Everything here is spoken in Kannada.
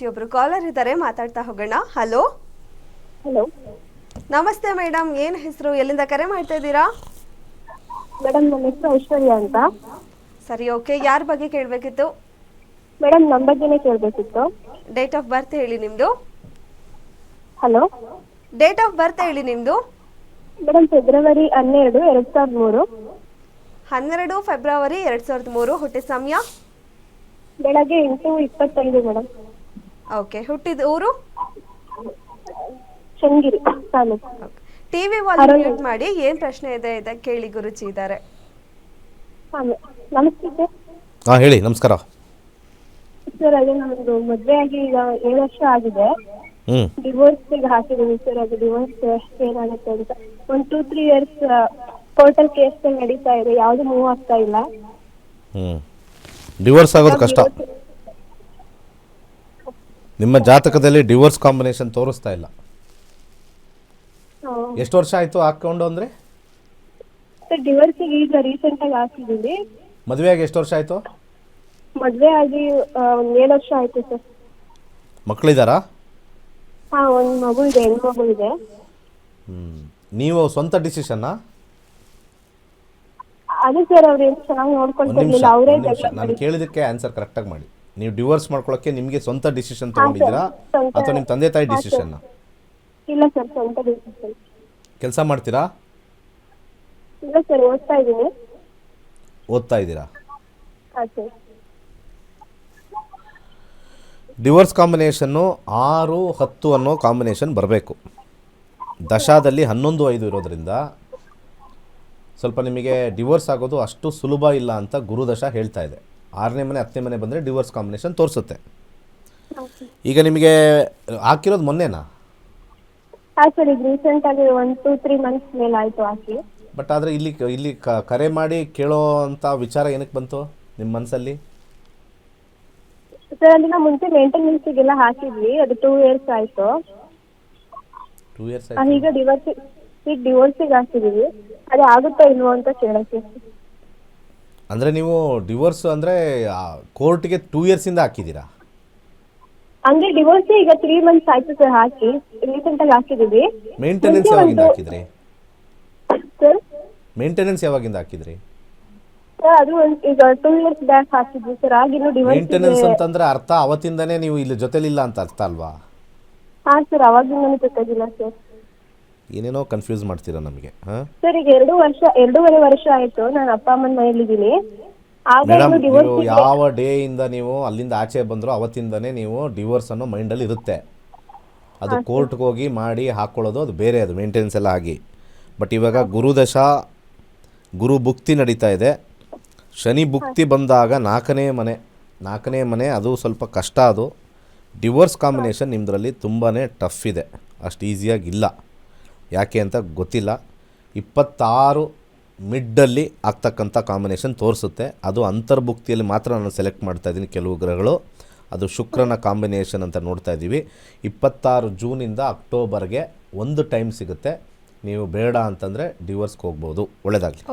ಗುರೂಜಿ ಒಬ್ರು ಕಾಲರ್ ಇದ್ದಾರೆ, ಮಾತಾಡ್ತಾ ಹೋಗೋಣ. ಹಲೋ ಹಲೋ ನಮಸ್ತೆ ಮೇಡಮ್, ಏನು ಹೆಸರು, ಎಲ್ಲಿಂದ ಕರೆ ಮಾಡ್ತಾ ಇದ್ದೀರಾ? ಮೇಡಮ್, ನನ್ನ ಹೆಸರು ಐಶ್ವರ್ಯ ಅಂತ. ಸರಿ, ಓಕೆ. ಯಾರ ಬಗ್ಗೆ ಕೇಳಬೇಕಿತ್ತು? ಮೇಡಮ್, ನಮ್ಮ ಬಗ್ಗೆನೇ ಕೇಳಬೇಕಿತ್ತು. ಡೇಟ್ ಆಫ್ ಬರ್ತ್ ಹೇಳಿ ನಿಮ್ಮದು. ಹಲೋ, ಡೇಟ್ ಆಫ್ ಬರ್ತ್ ಹೇಳಿ ನಿಮ್ಮದು. Madam, February 12, 2003. 12 ಫೆಬ್ರವರಿ 2003. ಹುಟ್ಟಿದ ಸಮಯ ಬೆಳಗ್ಗೆ 8:25 ಮೇಡಮ್. ಓಕೆ. ಹುಟ್ಟಿದ ಊರು Channagiri taluk. TV volume mute ಮಾಡಿ. ಏನು ಪ್ರಶ್ನೆ ಇದೆ ಕೇಳಿ, ಗುರುಜಿ ಇದ್ದಾರೆ. ನಮಸ್ತೆ ಸರ್. ಹಾಂ, ಹೇಳಿ. ನಮಸ್ಕಾರ ಸರ್. ಅದೇ ನಮ್ಮದು ಮದುವೆ ಆಗಿ ಈಗ 7 ವರ್ಷ ಆಗಿದೆ. ಡಿವೋರ್ಸ್ಗೆ ಹಾಕಿದ್ದೀವಿ ಸರ್. ಅದು ಡಿವೋರ್ಸ್ ಏನಾಗುತ್ತೆ ಅಂತ 1-2-3 ಇಯರ್ಸ್ ಕೋರ್ಟಲ್ ಕೇಸ್ ನಡೀತಾ ಇದೆ, ಯಾವುದು ಮೂವ್ ಆಗ್ತಾ ಇಲ್ಲ. ಡಿವೋರ್ಸ್ ಆಗೋದು ಕಷ್ಟ. ನಿಮ್ಮ ಜಾತಕದಲ್ಲಿ ಡಿವೋರ್ಸ್ ಕಾಂಬಿನೇಷನ್ ತೋರಿಸ್ತಾ ಇಲ್ಲ. ಎಷ್ಟು ವರ್ಷ ಆಯಿತು ಹಾಕ್ಕೊಂಡು ಅಂದರೆ? ಸರ್, ಡಿವೋರ್ಸಿಗೆ ಈಗ ರೀಸೆಂಟಾಗಿ ಹಾಕಿದ್ದೀವಿ. ಮದುವೆಯಾಗಿ ಎಷ್ಟು ವರ್ಷ ಆಯಿತು? ಮದುವೆ ಆಗಿ 7 ವರ್ಷ ಆಯಿತು ಸರ್. ಮಕ್ಕಳಿದ್ದಾರಾ? ಹಾಂ, ಒಂದು ಮಗು ಇದೆ, ಹೆಣ್ಮಗು ಇದೆ. ನೀವು ಸ್ವಂತ ಡಿಸಿಷನ್ನಾ? ಅದೇ ಸರ್, ಅವ್ರು ಏನು ಚೆನ್ನಾಗಿ ನೋಡ್ಕೊಂತಿರ್ಲಿಲ್ಲ, ಅವರೇ ನಾನು ಕೇಳಿದಕ್ಕೆ ಆನ್ಸರ್ ಕರೆಕ್ಟಾಗಿ ಮಾಡಿ. ನೀವು ಡಿವೋರ್ಸ್ ಮಾಡ್ಕೊಳ್ಳೋಕ್ಕೆ ನಿಮಗೆ ಸ್ವಂತ ಡಿಸಿಷನ್ ತೊಗೊಂಡಿದ್ದೀರಾ ಅಥವಾ ನಿಮ್ಮ ತಂದೆ ತಾಯಿ ಡಿಸಿಷನ್ನ? ಇಲ್ಲ ಸರ್, ಸ್ವಂತ ಡಿಸಿಷನ್. ಕೆಲಸ ಮಾಡ್ತೀರಾ? ಇಲ್ಲ ಸರ್, ಓದ್ತಾ ಇದ್ದೀನಿ. ಓದ್ತಾ ಇದ್ದೀರಾ? ಹಾಂ ಸರ್. ಡಿವೋರ್ಸ್ ಕಾಂಬಿನೇಷನ್ನು 6-10 ಅನ್ನೋ ಕಾಂಬಿನೇಷನ್ ಬರಬೇಕು. ದಶಾದಲ್ಲಿ 11-5 ಇರೋದ್ರಿಂದ ಸ್ವಲ್ಪ ನಿಮಗೆ ಡಿವೋರ್ಸ್ ಆಗೋದು ಅಷ್ಟು ಸುಲಭ ಇಲ್ಲ ಅಂತ ಗುರುದಶ ಹೇಳ್ತಾ ಇದೆ. 6ನೇ ಮನೆ 10ನೇ ಮನೆ ಬಂದರೆ ಡಿವೋರ್ಸ್ ಕಾಂಬಿನೇಷನ್ ತೋರಿಸುತ್ತೆ. ಈಗ ನಿಮಗೆ ಹಾಕಿರೋದು ಮೊನ್ನೆನಾ? ಹಾಂ ಸರ್, ಈಗ ರೀಸೆಂಟಾಗಿ 1-2-3 ಮಂತ್ಸ್ ಮೇಲೆ ಆಯಿತು ಹಾಕಿ. ಬಟ್ ಆದರೆ ಇಲ್ಲಿ ಕರೆ ಮಾಡಿ ಕೇಳೋ ಅಂಥ ವಿಚಾರ ಏನಕ್ಕೆ ಬಂತು ನಿಮ್ಮ ಮನಸ್ಸಲ್ಲಿ? ಸರ್, ಅದನ್ನ ಮುಂಚೆ ಮೇಂಟೆನೆನ್ಸಿಗೆಲ್ಲ ಹಾಕಿದ್ವಿ, ಅದು 2 ಇಯರ್ಸ್ ಆಯಿತು. 2 ಇಯರ್ಸ್ ಈಗ ಡಿವೋರ್ಸಿಗೆ ಹಾಕಿದ್ದೀವಿ. ಅದು ಆಗುತ್ತಾ ಇಲ್ವೋ ಅಂತ ಕೇಳೋಕ್ಕೆ. ಅಂದರೆ ನೀವು ಡಿವೋರ್ಸ್ ಅಂದರೆ ಕೋರ್ಟ್ಗೆ 2 ಇಯರ್ಸಿಂದ ಹಾಕಿದ್ದೀರಾ? ಹಂಗೆ ಡಿವೋರ್ಸ್ ಈಗ 3 ಮಂತ್ಸ್ ಆಯ್ತು ಸರ್ ಹಾಕಿ, ರೀಸೆಂಟಾಗಿ ಹಾಕಿದ್ದೀವಿ. ಮೇಂಟೆನೆನ್ಸ್ ಯಾವಾಗಿಂದ ಹಾಕಿದ್ರಿ? ಸರ್, ಮೇಂಟೆನೆನ್ಸ್ ಯಾವಾಗಿಂದ ಹಾಕಿದ್ರಿ? ಸರ್, ಅದು ಈಗ 2 ಇಯರ್ಸ್ ಬ್ಯಾಕ್ ಹಾಕಿದ್ವಿ ಸರ್. ಆಗಿನ್ನು ಡಿವೋರ್ಸ್. ಮೇಂಟೆನೆನ್ಸ್ ಅಂತಂದ್ರೆ ಅರ್ಥ ಅವತ್ತಿಂದನೇ ನೀವು ಇಲ್ಲಿ ಜೊತೆಲಿಲ್ಲ ಅಂತ ಅರ್ಥ ಅಲ್ವಾ? ಹಾಂ ಸರ್, ಅವಾಗಿಂದನೇ ಗೊತ್ತಾಗಿಲ್ಲ ಸರ್. ಏನೇನೋ ಕನ್ಫ್ಯೂಸ್ ಮಾಡ್ತೀರಾ ನಮಗೆ. ಹಾಂ ಸರ್, ಈಗ 2.5 ವರ್ಷ ಆಯ್ತು ನಾನು ಅಪ್ಪ ಅಮ್ಮನ ಮನೆಯಲ್ಲಿದ್ದೀನಿ. ಮೇಡಮ್, ನೀವು ಯಾವ ಡೇಯಿಂದ ನೀವು ಅಲ್ಲಿಂದ ಆಚೆ ಬಂದರೂ ಅವತ್ತಿಂದನೇ ನೀವು ಡಿವೋರ್ಸ್ ಅನ್ನೋ ಮೈಂಡಲ್ಲಿ ಇರುತ್ತೆ. ಅದು ಕೋರ್ಟ್ಗೆ ಹೋಗಿ ಮಾಡಿ ಹಾಕ್ಕೊಳ್ಳೋದು ಅದು ಬೇರೆ, ಅದು ಮೇಂಟೆನೆನ್ಸ್ ಎಲ್ಲ ಆಗಿ. ಬಟ್ ಇವಾಗ ಗುರುದಶ, ಗುರು ಭುಕ್ತಿ ನಡೀತಾ ಇದೆ. ಶನಿ ಭುಕ್ತಿ ಬಂದಾಗ 4ನೇ ಮನೆ ಅದು ಸ್ವಲ್ಪ ಕಷ್ಟ. ಅದು ಡಿವೋರ್ಸ್ ಕಾಂಬಿನೇಷನ್ ನಿಮ್ಮದ್ರಲ್ಲಿ ತುಂಬಾ ಟಫ್ ಇದೆ, ಅಷ್ಟು ಈಸಿಯಾಗಿಲ್ಲ. ಯಾಕೆ ಅಂತ ಗೊತ್ತಿಲ್ಲ. 26 ಮಿಡ್ಡಲ್ಲಿ ಆಗ್ತಕ್ಕಂಥ ಕಾಂಬಿನೇಷನ್ ತೋರಿಸುತ್ತೆ. ಅದು ಅಂತರ್ಭುಕ್ತಿಯಲ್ಲಿ ಮಾತ್ರ ನಾನು ಸೆಲೆಕ್ಟ್ ಮಾಡ್ತಾಯಿದ್ದೀನಿ. ಕೆಲವು ಗ್ರಹಗಳು ಅದು ಶುಕ್ರನ ಕಾಂಬಿನೇಷನ್ ಅಂತ ನೋಡ್ತಾ ಇದ್ದೀವಿ. 26 ಜೂನಿಂದ ಅಕ್ಟೋಬರ್ಗೆ ಒಂದು ಟೈಮ್ ಸಿಗುತ್ತೆ. ನೀವು ಬೇಡ ಅಂತಂದರೆ ಡಿವೋರ್ಸ್ಗೆ ಹೋಗ್ಬೋದು. ಒಳ್ಳೆಯದಾಗಲಿ.